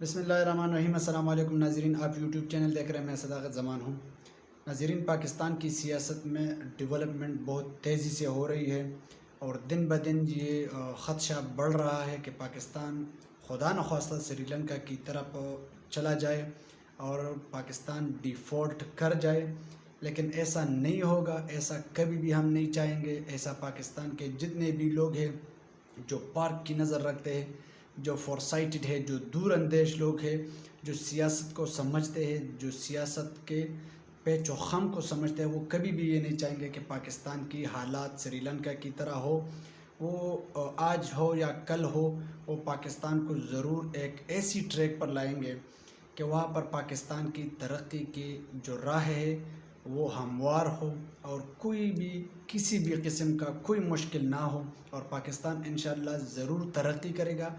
بسم اللہ الرحمن الرحیم۔ السلام علیکم ناظرین، آپ یوٹیوب چینل دیکھ رہے ہیں، میں صداقت زمان ہوں۔ ناظرین، پاکستان کی سیاست میں ڈیولپمنٹ بہت تیزی سے ہو رہی ہے اور دن بدن یہ خدشہ بڑھ رہا ہے کہ پاکستان خدا نخواستہ سری لنکا کی طرف چلا جائے اور پاکستان ڈیفالٹ کر جائے، لیکن ایسا نہیں ہوگا، ایسا کبھی بھی ہم نہیں چاہیں گے۔ ایسا پاکستان کے جتنے بھی لوگ ہیں جو پارک کی نظر رکھتے ہیں، جو فورسائٹڈ ہے، جو دور اندیش لوگ ہیں، جو سیاست کو سمجھتے ہیں، جو سیاست کے پیچ و خم کو سمجھتے ہیں، وہ کبھی بھی یہ نہیں چاہیں گے کہ پاکستان کی حالات سری لنکا کی طرح ہو۔ وہ آج ہو یا کل ہو، وہ پاکستان کو ضرور ایک ایسی ٹریک پر لائیں گے کہ وہاں پر پاکستان کی ترقی کی جو راہ ہے وہ ہموار ہو اور کوئی بھی کسی بھی قسم کا کوئی مشکل نہ ہو، اور پاکستان انشاءاللہ ضرور ترقی کرے گا۔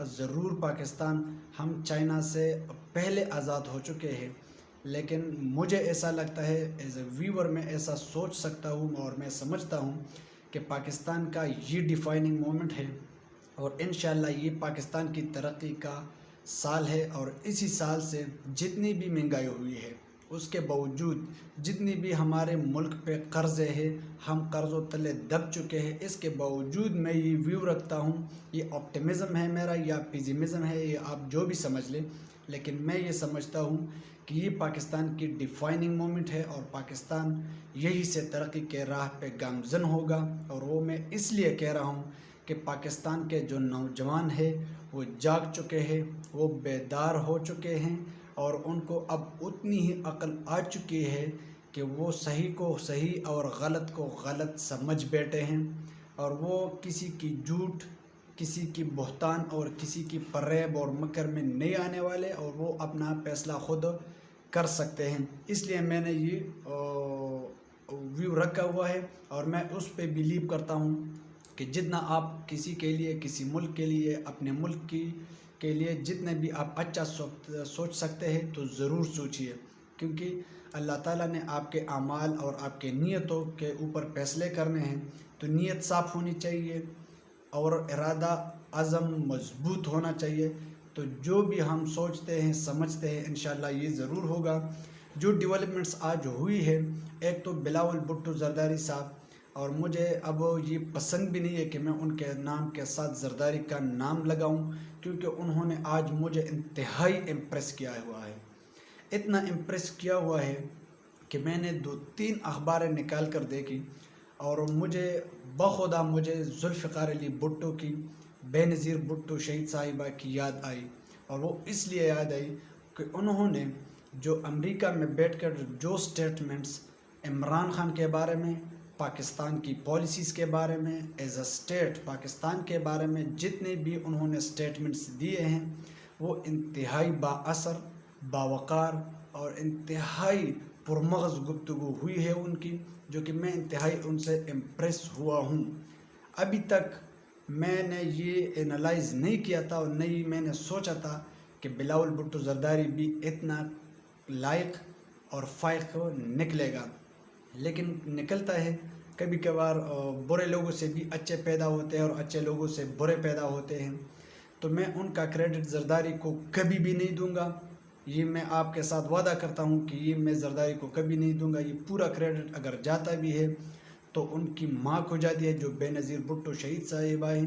ضرور پاکستان، ہم چائنا سے پہلے آزاد ہو چکے ہیں، لیکن مجھے ایسا لگتا ہے، ایز اے ویور میں ایسا سوچ سکتا ہوں اور میں سمجھتا ہوں کہ پاکستان کا یہ ڈیفائننگ مومنٹ ہے اور انشاءاللہ یہ پاکستان کی ترقی کا سال ہے۔ اور اسی سال سے جتنی بھی مہنگائی ہوئی ہے، اس کے باوجود جتنی بھی ہمارے ملک پہ قرضے ہیں، ہم قرضوں تلے دب چکے ہیں، اس کے باوجود میں یہ ویو رکھتا ہوں۔ یہ آپٹیمزم ہے میرا یا پیزمزم ہے، یہ آپ جو بھی سمجھ لیں، لیکن میں یہ سمجھتا ہوں کہ یہ پاکستان کی ڈیفائننگ مومنٹ ہے اور پاکستان یہی سے ترقی کے راہ پہ گامزن ہوگا۔ اور وہ میں اس لیے کہہ رہا ہوں کہ پاکستان کے جو نوجوان ہیں وہ جاگ چکے ہیں، وہ بیدار ہو چکے ہیں اور ان کو اب اتنی ہی عقل آ چکی ہے کہ وہ صحیح کو صحیح اور غلط کو غلط سمجھ بیٹھے ہیں، اور وہ کسی کی جھوٹ، کسی کی بہتان اور کسی کی فریب اور مکر میں نہیں آنے والے، اور وہ اپنا فیصلہ خود کر سکتے ہیں۔ اس لیے میں نے یہ ویو رکھا ہوا ہے اور میں اس پہ بیلیو کرتا ہوں کہ جتنا آپ کسی کے لیے، کسی ملک کے لیے، اپنے ملک کے لیے جتنے بھی آپ اچھا سوچ سکتے ہیں تو ضرور سوچئے، کیونکہ اللہ تعالیٰ نے آپ کے اعمال اور آپ کے نیتوں کے اوپر فیصلے کرنے ہیں، تو نیت صاف ہونی چاہیے اور ارادہ عزم مضبوط ہونا چاہیے۔ تو جو بھی ہم سوچتے ہیں، سمجھتے ہیں، انشاءاللہ یہ ضرور ہوگا۔ جو ڈیولپمنٹس آج ہوئی ہے، ایک تو بلاول بھٹو زرداری صاحب، اور مجھے اب یہ پسند بھی نہیں ہے کہ میں ان کے نام کے ساتھ زرداری کا نام لگاؤں، کیونکہ انہوں نے آج مجھے انتہائی امپریس کیا ہوا ہے، اتنا امپریس کیا ہوا ہے کہ میں نے 2-3 اخباریں نکال کر دیکھی اور مجھے بخدا مجھے ذوالفقار علی بھٹو کی، بے نظیر بھٹو شہید صاحبہ کی یاد آئی، اور وہ اس لیے یاد آئی کہ انہوں نے جو امریکہ میں بیٹھ کر جو سٹیٹمنٹس عمران خان کے بارے میں، پاکستان کی پالیسیز کے بارے میں، ایز اے اسٹیٹ پاکستان کے بارے میں جتنے بھی انہوں نے سٹیٹمنٹس دیے ہیں، وہ انتہائی با اثر، باوقار اور انتہائی پرمغز گفتگو ہوئی ہے ان کی، جو کہ میں انتہائی ان سے امپریس ہوا ہوں۔ ابھی تک میں نے یہ انالائز نہیں کیا تھا اور نہیں میں نے سوچا تھا کہ بلاول بھٹو زرداری بھی اتنا لائق اور فائق نکلے گا، لیکن نکلتا ہے کبھی کبھار۔ برے لوگوں سے بھی اچھے پیدا ہوتے ہیں اور اچھے لوگوں سے برے پیدا ہوتے ہیں، تو میں ان کا کریڈٹ زرداری کو کبھی بھی نہیں دوں گا۔ یہ میں آپ کے ساتھ وعدہ کرتا ہوں کہ یہ میں زرداری کو کبھی نہیں دوں گا۔ یہ پورا کریڈٹ اگر جاتا بھی ہے تو ان کی ماں کو جاتی ہے، جو بے نظیر بھٹو شہید صاحبہ ہیں۔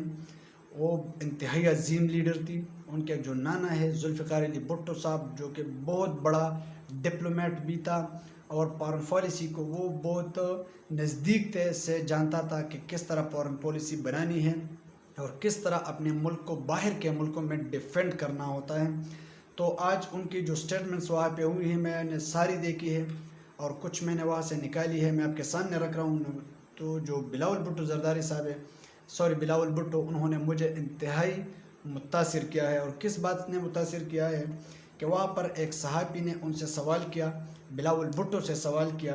وہ انتہائی عظیم لیڈر تھی۔ ان کے جو نانا ہے ذوالفقار علی بھٹو صاحب، جو کہ بہت بڑا ڈپلومیٹ بھی تھا اور فارن پالیسی کو وہ بہت نزدیک سے جانتا تھا کہ کس طرح فارن پالیسی بنانی ہے اور کس طرح اپنے ملک کو باہر کے ملکوں میں ڈیفینڈ کرنا ہوتا ہے۔ تو آج ان کی جو سٹیٹمنٹس وہاں پہ ہوئی ہیں، میں نے ساری دیکھی ہے اور کچھ میں نے وہاں سے نکالی ہے، میں آپ کے سامنے رکھ رہا ہوں۔ تو جو بلاول بھٹو زرداری صاحب ہے، بلاول بھٹو، انہوں نے مجھے انتہائی متاثر کیا ہے۔ اور کس بات نے متاثر کیا ہے کہ وہاں پر ایک صحافی نے ان سے سوال کیا، بلاول بھٹو سے سوال کیا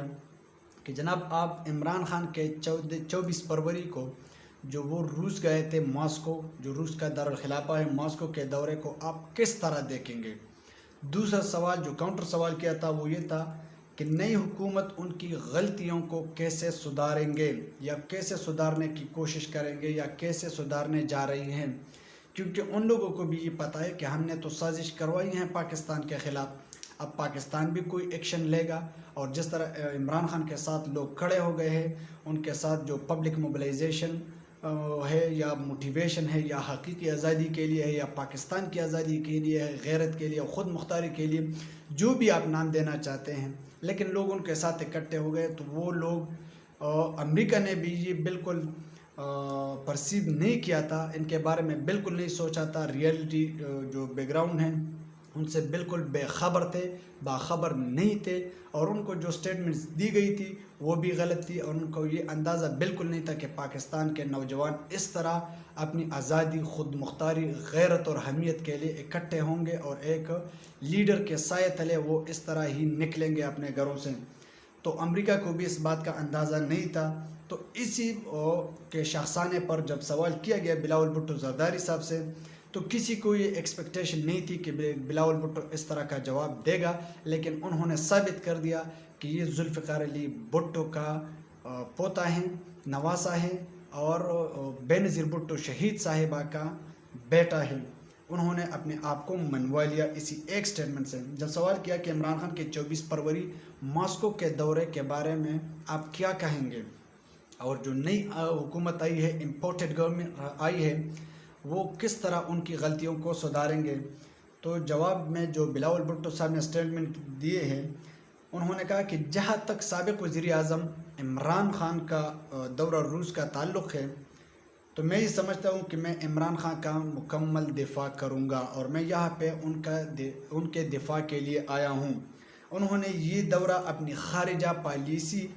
کہ جناب آپ عمران خان کے 24 فروری کو جو وہ روس گئے تھے، ماسکو، جو روس کا دارالخلافہ ہے، ماسکو کے دورے کو آپ کس طرح دیکھیں گے؟ دوسرا سوال جو کاؤنٹر سوال کیا تھا وہ یہ تھا کہ نئی حکومت ان کی غلطیوں کو کیسے سدھاریں گے، یا کیسے سدھارنے کی کوشش کریں گے، یا کیسے سدھارنے جا رہی ہیں، کیونکہ ان لوگوں کو بھی یہ پتہ ہے کہ ہم نے تو سازش کروائی ہیں پاکستان کے خلاف، اب پاکستان بھی کوئی ایکشن لے گا۔ اور جس طرح عمران خان کے ساتھ لوگ کھڑے ہو گئے ہیں، ان کے ساتھ جو پبلک موبلائزیشن ہے یا موٹیویشن ہے، یا حقیقی آزادی کے لیے ہے، یا پاکستان کی آزادی کے لیے ہے، غیرت کے لیے، خود مختاری کے لیے، جو بھی آپ نام دینا چاہتے ہیں، لیکن لوگ ان کے ساتھ اکٹھے ہو گئے۔ تو وہ لوگ امریکہ نے بھی یہ بالکل پرسیو نہیں کیا تھا، ان کے بارے میں بالکل نہیں سوچا تھا، ریئلٹی جو بیک گراؤنڈ ہیں ان سے بالکل بے خبر تھے، باخبر نہیں تھے، اور ان کو جو سٹیٹمنٹس دی گئی تھی وہ بھی غلط تھی، اور ان کو یہ اندازہ بالکل نہیں تھا کہ پاکستان کے نوجوان اس طرح اپنی آزادی، خود مختاری، غیرت اور حمیت کے لیے اکٹھے ہوں گے، اور ایک لیڈر کے سائے تلے وہ اس طرح ہی نکلیں گے اپنے گھروں سے۔ تو امریکہ کو بھی اس بات کا اندازہ نہیں تھا۔ تو اسی کے شخصانے پر جب سوال کیا گیا بلاول بھٹو زرداری صاحب سے، تو کسی کو یہ ایکسپیکٹیشن نہیں تھی کہ بلاول بھٹو اس طرح کا جواب دے گا، لیکن انہوں نے ثابت کر دیا کہ یہ ذوالفقار علی بھٹو کا پوتا ہیں، نواسا ہیں، اور بےنظیر بھٹو شہید صاحبہ کا بیٹا ہے۔ انہوں نے اپنے آپ کو منوا لیا اسی ایک سٹیٹمنٹ سے۔ جب سوال کیا کہ عمران خان کے 24 فروری ماسکو کے دورے کے بارے میں آپ کیا کہیں گے، اور جو نئی حکومت آئی ہے، امپورٹڈ گورنمنٹ آئی ہے، وہ کس طرح ان کی غلطیوں کو سدھاریں گے، تو جواب میں جو بلاول بھٹو صاحب نے سٹیٹمنٹ دیے ہیں، انہوں نے کہا کہ جہاں تک سابق وزیر اعظم عمران خان کا دورہ روس کا تعلق ہے، تو میں یہ سمجھتا ہوں کہ میں عمران خان کا مکمل دفاع کروں گا، اور میں یہاں پہ ان کے دفاع کے لیے آیا ہوں۔ انہوں نے یہ دورہ اپنی خارجہ پالیسی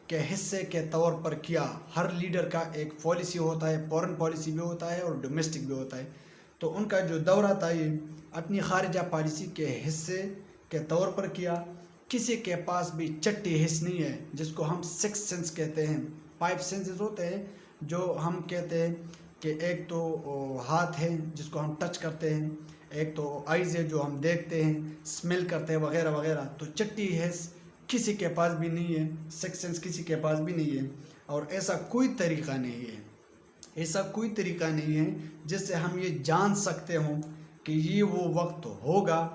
کے حصے کے طور پر کیا۔ ہر لیڈر کا ایک پالیسی ہوتا ہے، فورن پالیسی بھی ہوتا ہے اور ڈومیسٹک بھی ہوتا ہے۔ تو ان کا جو دورہ تھا یہ اپنی خارجہ پالیسی کے حصے کے طور پر کیا۔ کسی کے پاس بھی چٹی حص نہیں ہے، جس کو ہم سکس سینس کہتے ہیں، 5 سینسز ہوتے ہیں، جو ہم کہتے ہیں کہ ایک تو ہاتھ ہے جس کو ہم ٹچ کرتے ہیں، ایک تو آئیز ہے جو ہم دیکھتے ہیں، اسمیل کرتے ہیں، وغیرہ وغیرہ۔ تو چٹی حص کسی کے پاس بھی نہیں ہے، سکس سینس کسی کے پاس بھی نہیں ہے، اور ایسا کوئی طریقہ نہیں ہے، ایسا کوئی طریقہ نہیں ہے جس سے ہم یہ جان سکتے ہوں کہ یہ وہ وقت ہوگا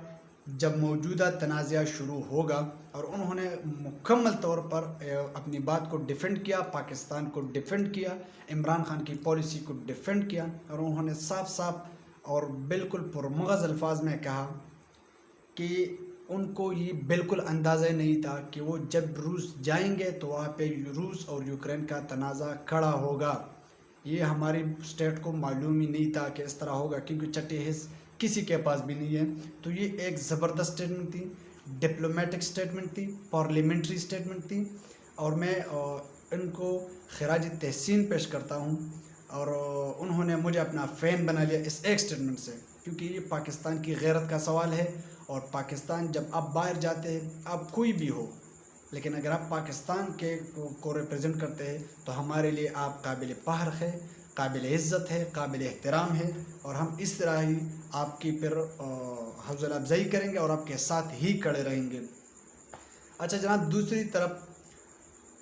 جب موجودہ تنازعہ شروع ہوگا۔ اور انہوں نے مکمل طور پر اپنی بات کو ڈیفینڈ کیا، پاکستان کو ڈیفینڈ کیا، عمران خان کی پالیسی کو ڈیفینڈ کیا، اور انہوں نے صاف صاف اور بالکل پرمغز الفاظ میں کہا کہ ان کو یہ بالکل اندازہ نہیں تھا کہ وہ جب روس جائیں گے تو وہاں پہ روس اور یوکرین کا تنازع کھڑا ہوگا۔ یہ ہماری اسٹیٹ کو معلوم ہی نہیں تھا کہ اس طرح ہوگا، کیونکہ چٹی حص کسی کے پاس بھی نہیں ہے۔ تو یہ ایک زبردست سٹیٹمنٹ تھی، ڈپلومیٹک سٹیٹمنٹ تھی، پارلیمنٹری سٹیٹمنٹ تھی، اور میں ان کو خراج تحسین پیش کرتا ہوں، اور انہوں نے مجھے اپنا فین بنا لیا اس ایک سٹیٹمنٹ سے، کیونکہ یہ پاکستان کی غیرت کا سوال ہے۔ اور پاکستان جب آپ باہر جاتے ہیں، آپ کوئی بھی ہو، لیکن اگر آپ پاکستان کے کو ریپرزینٹ کرتے ہیں تو ہمارے لیے آپ قابل فخر ہے، قابل عزت ہے، قابل احترام ہے، اور ہم اس طرح ہی آپ کی پھر حوصلہ افزائی کریں گے اور آپ کے ساتھ ہی کھڑے رہیں گے۔ اچھا جناب، دوسری طرف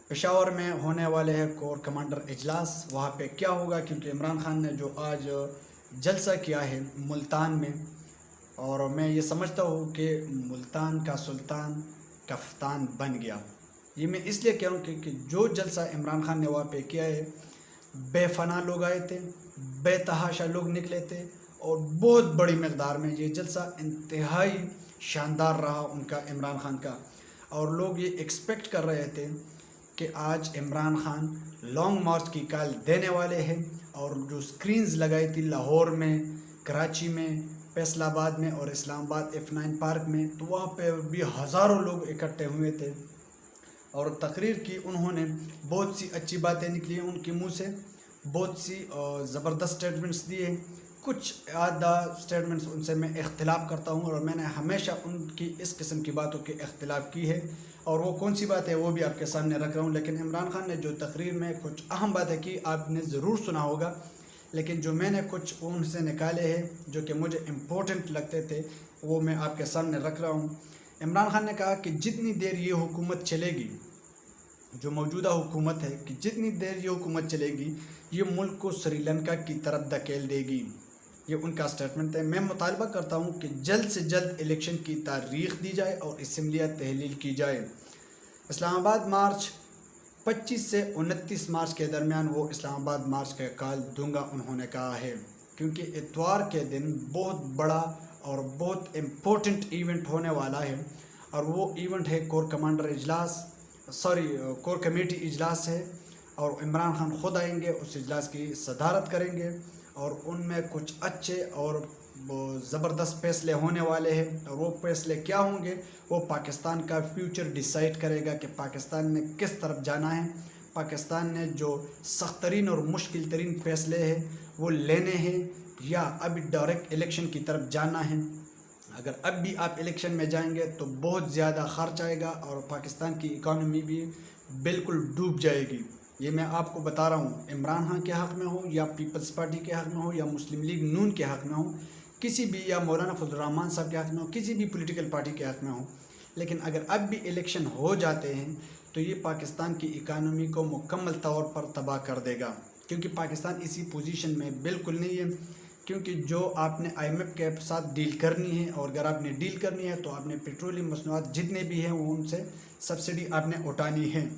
پشاور میں ہونے والے ہیں کور کمانڈر اجلاس، وہاں پہ کیا ہوگا، کیونکہ عمران خان نے جو آج جلسہ کیا ہے ملتان میں، اور میں یہ سمجھتا ہوں کہ ملتان کا سلطان کفتان بن گیا۔ یہ میں اس لیے کہہ رہا ہوں کہ جو جلسہ عمران خان نے وہاں پہ کیا ہے، بے فنا لوگ آئے تھے، بے تحاشا لوگ نکلے تھے، اور بہت بڑی مقدار میں یہ جلسہ انتہائی شاندار رہا ان کا، عمران خان کا۔ اور لوگ یہ ایکسپیکٹ کر رہے تھے کہ آج عمران خان لانگ مارچ کی کال دینے والے ہیں، اور جو سکرینز لگائی تھی لاہور میں، کراچی میں، فیصل آباد میں اور اسلام آباد F9 پارک میں، تو وہاں پہ بھی ہزاروں لوگ اکٹھے ہوئے تھے، اور تقریر کی انہوں نے، بہت سی اچھی باتیں نکلی ان کے منہ سے، بہت سی زبردست سٹیٹمنٹس دیے۔ کچھ آدھا سٹیٹمنٹس ان سے میں اختلاف کرتا ہوں، اور میں نے ہمیشہ ان کی اس قسم کی باتوں کے اختلاف کی ہے، اور وہ کون سی بات ہے وہ بھی آپ کے سامنے رکھ رہا ہوں۔ لیکن عمران خان نے جو تقریر میں کچھ اہم باتیں کی، آپ نے ضرور سنا ہوگا، لیکن جو میں نے کچھ ان سے نکالے ہیں جو کہ مجھے امپورٹنٹ لگتے تھے، وہ میں آپ کے سامنے رکھ رہا ہوں۔ عمران خان نے کہا کہ جتنی دیر یہ حکومت چلے گی، جو موجودہ حکومت ہے، کہ جتنی دیر یہ حکومت چلے گی، یہ ملک کو سری لنکا کی طرف دھکیل دے گی، یہ ان کا سٹیٹمنٹ ہے۔ میں مطالبہ کرتا ہوں کہ جلد سے جلد الیکشن کی تاریخ دی جائے اور اسمبلیاں تحلیل کی جائے۔ اسلام آباد مارچ 25 سے 29 مارچ کے درمیان وہ اسلام آباد مارچ کا کال دوں گا، انہوں نے کہا ہے، کیونکہ اتوار کے دن بہت بڑا اور بہت امپورٹنٹ ایونٹ ہونے والا ہے، اور وہ ایونٹ ہے کور کمیٹی اجلاس ہے، اور عمران خان خود آئیں گے، اس اجلاس کی صدارت کریں گے، اور ان میں کچھ اچھے اور زبردست فیصلے ہونے والے ہیں، اور وہ فیصلے کیا ہوں گے؟ وہ پاکستان کا فیوچر ڈیسائیڈ کرے گا کہ پاکستان نے کس طرف جانا ہے، پاکستان نے جو سخت ترین اور مشکل ترین فیصلے ہیں وہ لینے ہیں یا ابھی ڈائریکٹ الیکشن کی طرف جانا ہے۔ اگر اب بھی آپ الیکشن میں جائیں گے تو بہت زیادہ خرچ آئے گا اور پاکستان کی اکانومی بھی بالکل ڈوب جائے گی۔ یہ میں آپ کو بتا رہا ہوں، عمران خان کے حق میں ہو یا پیپلز پارٹی کے حق میں ہو یا مسلم لیگ نون کے حق میں ہو، کسی بھی، یا مولانا فضل الرحمان صاحب کے حق میں ہو، کسی بھی پولیٹیکل پارٹی کے حق میں ہو، لیکن اگر اب بھی الیکشن ہو جاتے ہیں تو یہ پاکستان کی اکانومی کو مکمل طور پر تباہ کر دے گا، کیونکہ پاکستان اسی پوزیشن میں بالکل نہیں ہے، کیونکہ جو آپ نے آئی ایم ایف کے ساتھ ڈیل کرنی ہے، اور اگر آپ نے ڈیل کرنی ہے تو آپ نے پیٹرولیم مصنوعات جتنے بھی ہیں وہ ان سے سبسڈی آپ نے اٹھانی ہے۔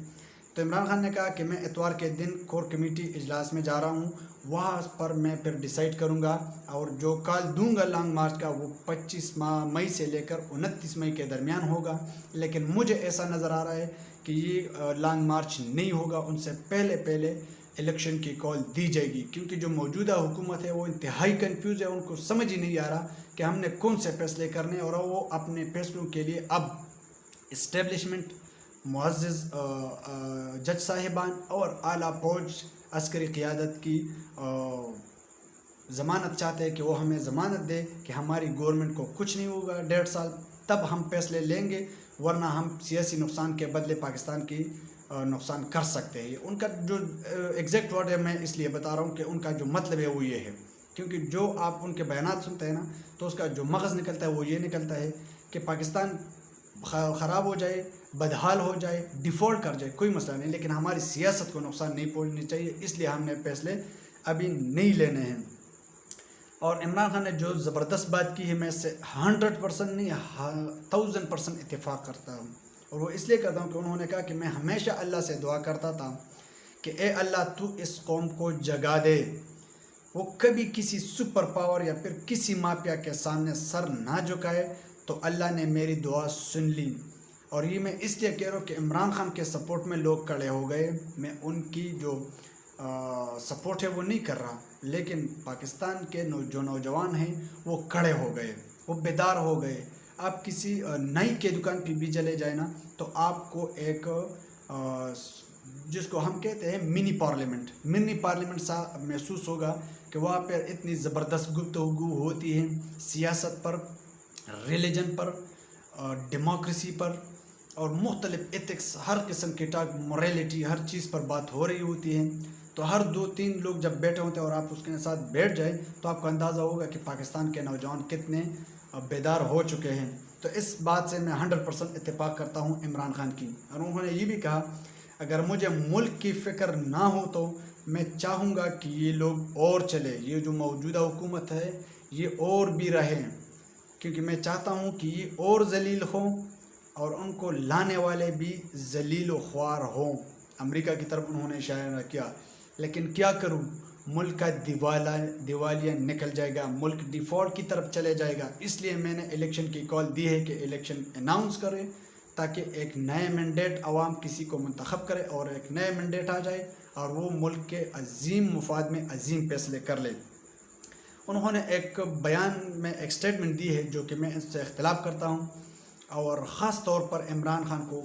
تو عمران خان نے کہا کہ میں اتوار کے دن کور کمیٹی اجلاس میں جا رہا ہوں، وہاں پر میں پھر ڈیسائیڈ کروں گا، اور جو کال دوں گا لانگ مارچ کا وہ 25 مئی سے لے کر 29 مئی کے درمیان ہوگا، لیکن مجھے ایسا نظر آ رہا ہے کہ یہ لانگ مارچ نہیں ہوگا، ان سے پہلے الیکشن کی کال دی جائے گی، کیونکہ جو موجودہ حکومت ہے وہ انتہائی کنفیوز ہے، ان کو سمجھ ہی نہیں آ رہا کہ ہم نے کون سے فیصلے کرنے، اور وہ اپنے فیصلوں کے لیے اب اسٹیبلشمنٹ، معزز جج صاحبان اور اعلیٰ فوج عسکری قیادت کی ضمانت چاہتے ہیں کہ وہ ہمیں ضمانت دے کہ ہماری گورنمنٹ کو کچھ نہیں ہوگا 1.5 سال، تب ہم فیصلے لیں گے، ورنہ ہم سیاسی نقصان کے بدلے پاکستان کی نقصان کر سکتے ہیں۔ ان کا جو ایگزیکٹ ورڈ ہے، میں اس لیے بتا رہا ہوں کہ ان کا جو مطلب ہے وہ یہ ہے، کیونکہ جو آپ ان کے بیانات سنتے ہیں نا تو اس کا جو مغز نکلتا ہے وہ یہ نکلتا ہے کہ پاکستان خراب ہو جائے، بدحال ہو جائے، ڈیفالٹ کر جائے، کوئی مسئلہ نہیں، لیکن ہماری سیاست کو نقصان نہیں پہنچنی چاہیے، اس لیے ہم نے فیصلے ابھی نہیں لینے ہیں۔ اور عمران خان نے جو زبردست بات کی ہے، میں اس سے 100% نہیں 1000% اتفاق کرتا ہوں، اور وہ اس لیے کرتا ہوں کہ انہوں نے کہا کہ میں ہمیشہ اللہ سے دعا کرتا تھا کہ اے اللہ تو اس قوم کو جگا دے، وہ کبھی کسی سپر پاور یا پھر کسی مافیا کے سامنے سر نہ جھکائے، تو اللہ نے میری دعا سن لی۔ اور یہ میں اس لیے کہہ رہا ہوں کہ عمران خان کے سپورٹ میں لوگ کھڑے ہو گئے، میں ان کی جو سپورٹ ہے وہ نہیں کر رہا، لیکن پاکستان کے جو نوجوان ہیں وہ کھڑے ہو گئے، وہ بیدار ہو گئے۔ آپ کسی نئی کے دکان پہ بھی چلے جائیں نا تو آپ کو ایک جس کو ہم کہتے ہیں منی پارلیمنٹ سا محسوس ہوگا، کہ وہاں پر اتنی زبردست گفتگو ہوتی ہے سیاست پر، ریلیجن پر، ڈیموکریسی پر، اور مختلف ایتھکس، ہر قسم کی موریلٹی، ہر چیز پر بات ہو رہی ہوتی ہے۔ تو ہر 2-3 لوگ جب بیٹھے ہوتے ہیں اور آپ اس کے ساتھ بیٹھ جائیں تو آپ کو اندازہ ہوگا کہ پاکستان کے نوجوان کتنے بیدار ہو چکے ہیں۔ تو اس بات سے میں 100% اتفاق کرتا ہوں عمران خان کی۔ اور انہوں نے یہ بھی کہا اگر مجھے ملک کی فکر نہ ہو تو میں چاہوں گا کہ یہ لوگ اور چلے، یہ جو موجودہ حکومت ہے یہ اور بھی رہے، کیونکہ میں چاہتا ہوں کہ یہ اور ذلیل ہوں اور ان کو لانے والے بھی ذلیل و خوار ہوں۔ امریکہ کی طرف انہوں نے اشارہ کیا، لیکن کیا کروں، ملک کا دیوالیہ نکل جائے گا، ملک ڈیفالٹ کی طرف چلے جائے گا، اس لیے میں نے الیکشن کی کال دی ہے کہ الیکشن اناؤنس کرے، تاکہ ایک نئے مینڈیٹ عوام کسی کو منتخب کرے اور ایک نئے مینڈیٹ آ جائے اور وہ ملک کے عظیم مفاد میں عظیم فیصلے کر لے۔ انہوں نے ایک بیان میں ایک سٹیٹمنٹ دی ہے جو کہ میں اس سے اختلاف کرتا ہوں، اور خاص طور پر عمران خان کو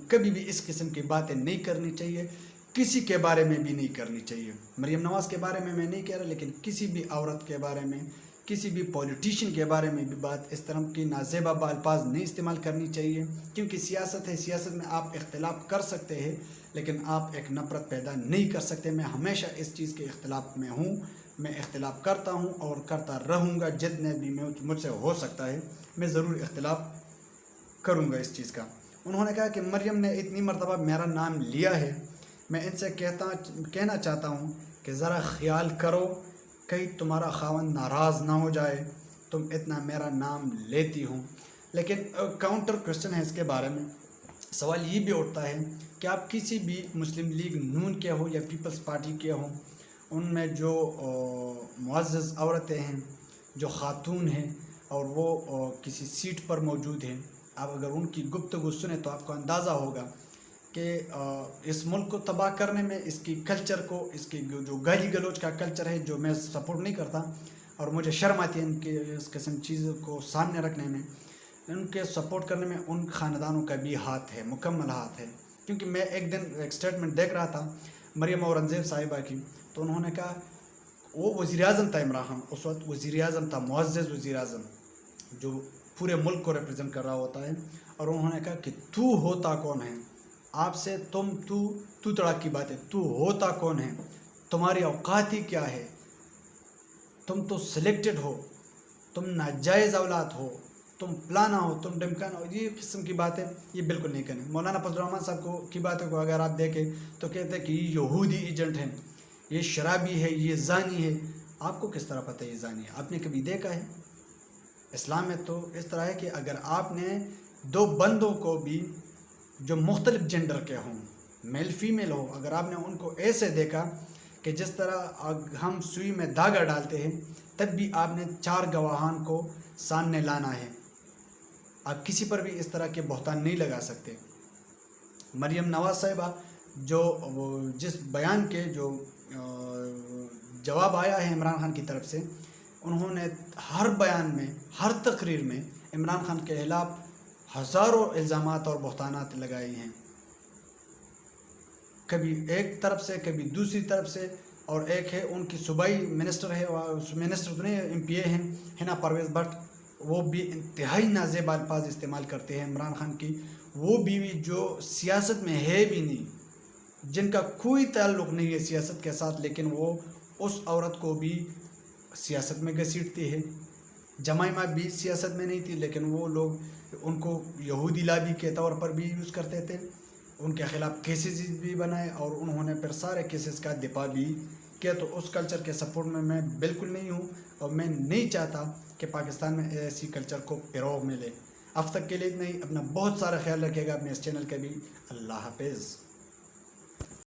کبھی بھی اس قسم کی باتیں نہیں کرنی چاہیے، کسی کے بارے میں بھی نہیں کرنی چاہیے۔ مریم نواز کے بارے میں نہیں کہہ رہا، لیکن کسی بھی عورت کے بارے میں، کسی بھی پولیٹیشین کے بارے میں بھی بات اس طرح کی نازیبا الفاظ نہیں استعمال کرنی چاہیے، کیونکہ سیاست ہے، سیاست میں آپ اختلاف کر سکتے ہیں لیکن آپ ایک نفرت پیدا نہیں کر سکتے۔ میں ہمیشہ اس چیز کے اختلاف میں ہوں، میں اختلاف کرتا ہوں اور کرتا رہوں گا، جتنے بھی مجھ سے ہو سکتا ہے میں ضرور اختلاف کروں گا اس چیز کا۔ انہوں نے کہا کہ مریم نے اتنی مرتبہ میرا نام لیا ہے، میں ان سے کہنا چاہتا ہوں کہ ذرا خیال کرو کہیں تمہارا خاوند ناراض نہ ہو جائے، تم اتنا میرا نام لیتی ہوں۔ لیکن کاؤنٹر کوشچن ہے اس کے بارے میں، سوال یہ بھی اٹھتا ہے کہ آپ کسی بھی مسلم لیگ نون کے ہو یا پیپلز پارٹی کے ہوں، ان میں جو معزز عورتیں ہیں، جو خاتون ہیں اور وہ کسی سیٹ پر موجود ہیں، آپ اگر ان کی گفتگو سنیں تو آپ کو اندازہ ہوگا کہ اس ملک کو تباہ کرنے میں، اس کی کلچر کو، اس کی جو گالی گلوچ کا کلچر ہے جو میں سپورٹ نہیں کرتا اور مجھے شرم آتی ہے ان کے اس قسم چیزوں کو سامنے رکھنے میں، ان کے سپورٹ کرنے میں ان خاندانوں کا بھی ہاتھ ہے، مکمل ہاتھ ہے۔ کیونکہ میں ایک دن ایک سٹیٹمنٹ دیکھ رہا تھا مریم اورنگزیب صاحبہ کی، تو انہوں نے کہا، وہ وزیر اعظم تھا عمران خان، اس وقت وزیر اعظم تھا، معزز وزیر اعظم جو پورے ملک کو ریپرزینٹ کر رہا ہوتا ہے، اور انہوں نے کہا کہ تو ہوتا کون ہے؟ آپ سے تو تڑاک کی بات ہے، تو ہوتا کون ہے؟ تمہاری اوقات ہی کیا ہے؟ تم تو سلیکٹڈ ہو، تم ناجائز اولاد ہو، تم پلانا ہو، تم ڈمکانا ہو۔ یہ قسم کی باتیں یہ بالکل نہیں کریں۔ مولانا فضل الرحمان صاحب کی باتوں کو اگر آپ دیکھیں تو کہتے ہیں کہ یہ یہودی ایجنٹ ہیں، یہ شرابی ہے، یہ زانی ہے۔ آپ کو کس طرح پتہ ہے یہ زانی ہے؟ آپ نے کبھی دیکھا ہے؟ اسلام میں تو اس طرح ہے کہ اگر آپ نے دو بندوں کو بھی جو مختلف جنڈر کے ہوں، میل فیمیل ہو، اگر آپ نے ان کو ایسے دیکھا کہ جس طرح ہم سوئی میں دھاگا ڈالتے ہیں، تب بھی آپ نے 4 گواہان کو سامنے لانا ہے۔ آپ کسی پر بھی اس طرح کے بہتان نہیں لگا سکتے۔ مریم نواز صاحبہ جو جس بیان کے جو جواب آیا ہے عمران خان کی طرف سے، انہوں نے ہر بیان میں، ہر تقریر میں عمران خان کے خلاف ہزاروں الزامات اور بہتانات لگائے ہیں، کبھی ایک طرف سے، کبھی دوسری طرف سے۔ اور ایک ہے ان کی صوبائی منسٹر ہے، منسٹر تو نہیں، ایم پی اے ہیں، ہنا پرویز بٹ، وہ بھی انتہائی نازیب الفاظ استعمال کرتے ہیں عمران خان کی۔ وہ بیوی جو سیاست میں ہے بھی نہیں، جن کا کوئی تعلق نہیں ہے سیاست کے ساتھ، لیکن وہ اس عورت کو بھی سیاست میں گھسیٹتی ہے۔ جمائمہ بھی سیاست میں نہیں تھی، لیکن وہ لوگ ان کو یہودی لابی کے طور پر بھی یوز کرتے تھے، ان کے خلاف کیسز بھی بنائے اور انہوں نے پھر سارے کیسز کا دفاع بھی کیا۔ تو اس کلچر کے سپورٹ میں بالکل نہیں ہوں، اور میں نہیں چاہتا کہ پاکستان میں ایسی کلچر کو فروغ ملے۔ اب تک کے لیے اتنا ہی۔ اپنا بہت سارا خیال رکھے گا، اپنے اس چینل کا بھی۔ اللہ حافظ۔